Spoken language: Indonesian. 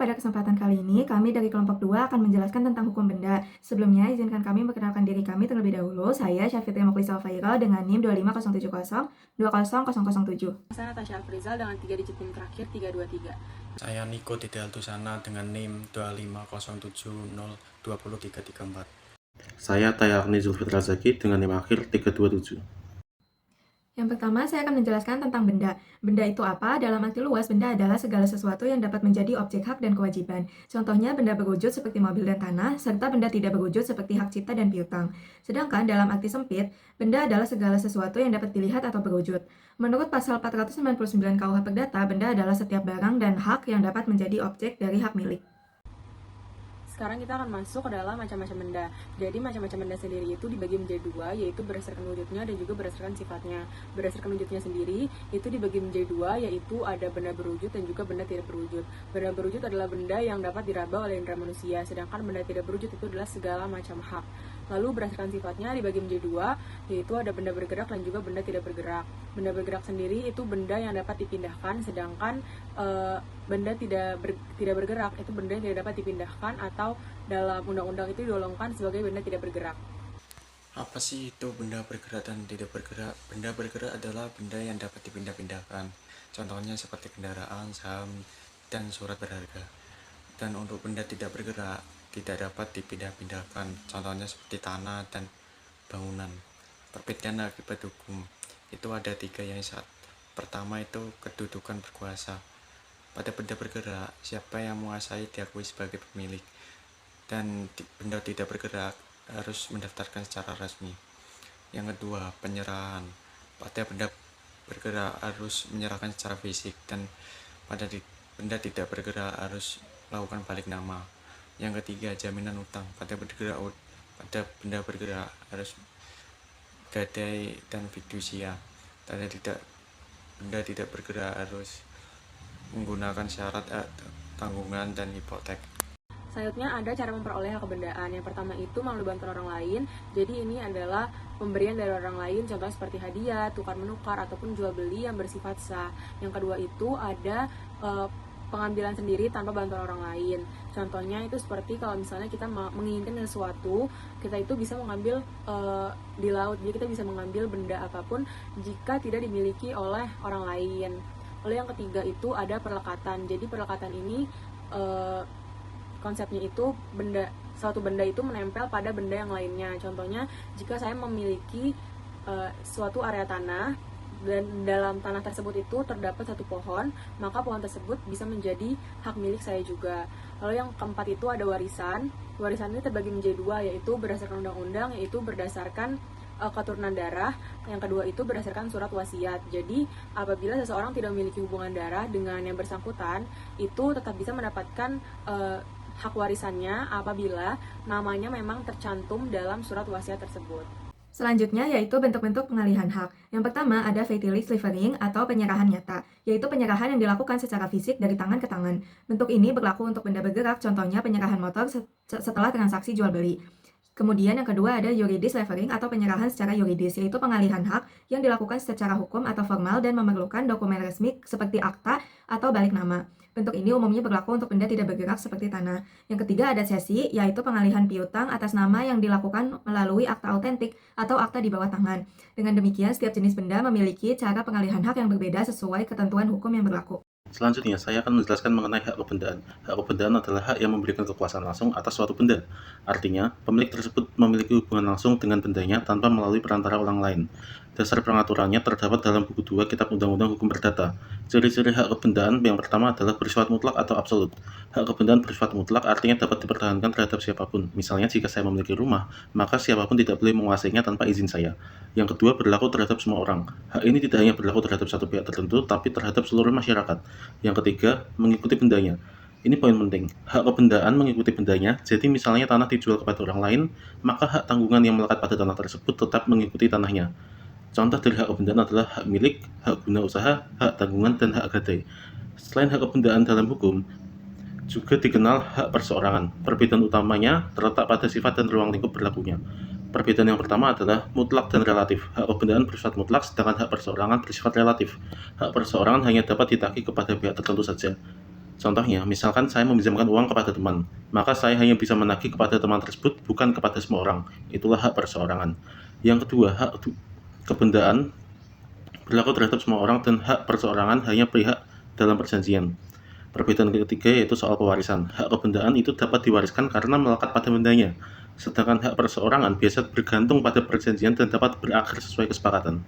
Pada kesempatan kali ini, kami dari kelompok 2 akan menjelaskan tentang hukum benda. Sebelumnya, izinkan kami memperkenalkan diri kami terlebih dahulu. Saya Syafitri Muklisal Fairal dengan NIM 25070 20007. Saya Natasha Afrizal dengan 3 digit NIM terakhir 323. Saya Niko Tidialtusana dengan NIM 25070200334. Saya Tayarni Zulfitra Zaki dengan NIM akhir 327. Yang pertama, saya akan menjelaskan tentang benda. Benda itu apa? Dalam arti luas, benda adalah segala sesuatu yang dapat menjadi objek hak dan kewajiban. Contohnya, benda berwujud seperti mobil dan tanah, serta benda tidak berwujud seperti hak cipta dan piutang. Sedangkan dalam arti sempit, benda adalah segala sesuatu yang dapat dilihat atau berwujud. Menurut pasal 499 KUH Perdata, benda adalah setiap barang dan hak yang dapat menjadi objek dari hak milik. Sekarang kita akan masuk ke dalam macam-macam benda. Jadi macam-macam benda sendiri itu dibagi menjadi dua, yaitu berdasarkan wujudnya dan juga berdasarkan sifatnya. Berdasarkan wujudnya sendiri itu dibagi menjadi dua, yaitu ada benda berwujud dan juga benda tidak berwujud. Benda berwujud adalah benda yang dapat diraba oleh indera manusia, sedangkan benda tidak berwujud itu adalah segala macam hak. Lalu berdasarkan sifatnya dibagi menjadi dua, yaitu ada benda bergerak dan juga benda tidak bergerak. Benda bergerak sendiri itu benda yang dapat dipindahkan, sedangkan benda tidak bergerak itu benda yang tidak dapat dipindahkan atau dalam undang-undang itu digolongkan sebagai benda tidak bergerak. Apa sih itu benda bergerak dan tidak bergerak? Benda bergerak adalah benda yang dapat dipindah-pindahkan. Contohnya seperti kendaraan, saham, dan surat berharga. Dan untuk benda tidak bergerak, tidak dapat dipindah-pindahkan. Contohnya seperti tanah dan bangunan. Perbedaan akibat hukum itu ada 3 yang saat. Pertama itu kedudukan berkuasa. Pada benda bergerak, siapa yang menguasai diakui sebagai pemilik. Dan benda tidak bergerak harus mendaftarkan secara resmi. Yang kedua, penyerahan. Pada benda bergerak harus menyerahkan secara fisik, dan pada benda tidak bergerak harus melakukan balik nama. Yang ketiga, jaminan utang. Pada benda bergerak harus gadai dan fidusia. Pada benda tidak bergerak harus menggunakan syarat tanggungan dan hipotek. Selanjutnya ada cara memperoleh hak kebendaan. Yang pertama itu melalui bantuan orang lain. Jadi ini adalah pemberian dari orang lain, contohnya seperti hadiah, tukar menukar, ataupun jual beli yang bersifat sah. Yang kedua itu ada pengambilan sendiri tanpa bantuan orang lain. Contohnya itu seperti kalau misalnya kita menginginkan sesuatu, kita itu bisa mengambil di laut. Jadi kita bisa mengambil benda apapun jika tidak dimiliki oleh orang lain. Lalu yang ketiga itu ada perlekatan. Jadi perlekatan ini konsepnya itu suatu benda itu menempel pada benda yang lainnya. Contohnya, jika saya memiliki suatu area tanah dan dalam tanah tersebut itu terdapat satu pohon, maka pohon tersebut bisa menjadi hak milik saya juga. Lalu yang keempat itu ada warisan. Warisan ini terbagi menjadi dua, yaitu berdasarkan undang-undang, yaitu berdasarkan keturunan darah. Yang kedua itu berdasarkan surat wasiat. Jadi apabila seseorang tidak memiliki hubungan darah dengan yang bersangkutan, itu tetap bisa mendapatkan hak warisannya apabila namanya memang tercantum dalam surat wasiat tersebut. Selanjutnya yaitu bentuk-bentuk pengalihan hak. Yang pertama ada fatality slivering atau penyerahan nyata, yaitu penyerahan yang dilakukan secara fisik dari tangan ke tangan. Bentuk ini berlaku untuk benda bergerak, contohnya penyerahan motor setelah transaksi jual beli. Kemudian yang kedua ada juridis levering atau penyerahan secara yuridis, yaitu pengalihan hak yang dilakukan secara hukum atau formal dan memerlukan dokumen resmi seperti akta atau balik nama. Bentuk ini umumnya berlaku untuk benda tidak bergerak seperti tanah. Yang ketiga ada sesi, yaitu pengalihan piutang atas nama yang dilakukan melalui akta autentik atau akta di bawah tangan. Dengan demikian, setiap jenis benda memiliki cara pengalihan hak yang berbeda sesuai ketentuan hukum yang berlaku. Selanjutnya, saya akan menjelaskan mengenai hak kebendaan. Hak kebendaan adalah hak yang memberikan kekuasaan langsung atas suatu benda. Artinya, pemilik tersebut memiliki hubungan langsung dengan bendanya tanpa melalui perantara orang lain. Dasar pengaturannya terdapat dalam buku 2 Kitab Undang-Undang Hukum Perdata. Ciri-ciri hak kebendaan yang pertama adalah bersifat mutlak atau absolut. Hak kebendaan bersifat mutlak artinya dapat dipertahankan terhadap siapapun. Misalnya, jika saya memiliki rumah, maka siapapun tidak boleh menguasainya tanpa izin saya. Yang kedua, berlaku terhadap semua orang. Hak ini tidak hanya berlaku terhadap satu pihak tertentu, tapi terhadap seluruh masyarakat. Yang ketiga, mengikuti bendanya. Ini poin penting. Hak kebendaan mengikuti bendanya, jadi misalnya tanah dijual kepada orang lain, maka hak tanggungan yang melekat pada tanah tersebut tetap mengikuti tanahnya. Contoh dari hak kebendaan adalah hak milik, hak guna usaha, hak tanggungan, dan hak gadai. Selain hak kebendaan dalam hukum, juga dikenal hak perseorangan. Perbedaan utamanya terletak pada sifat dan ruang lingkup berlakunya. Perbedaan yang pertama adalah mutlak dan relatif. Hak kebendaan bersifat mutlak, sedangkan hak perseorangan bersifat relatif. Hak perseorangan hanya dapat ditagih kepada pihak tertentu saja. Contohnya, misalkan saya meminjamkan uang kepada teman, maka saya hanya bisa menagih kepada teman tersebut, bukan kepada semua orang. Itulah hak perseorangan. Yang kedua, kebendaan berlaku terhadap semua orang dan hak perseorangan hanya berpihak dalam perjanjian. Perbedaan ketiga yaitu soal pewarisan. Hak kebendaan itu dapat diwariskan karena melekat pada bendanya, sedangkan hak perseorangan biasa bergantung pada perjanjian dan dapat berakhir sesuai kesepakatan.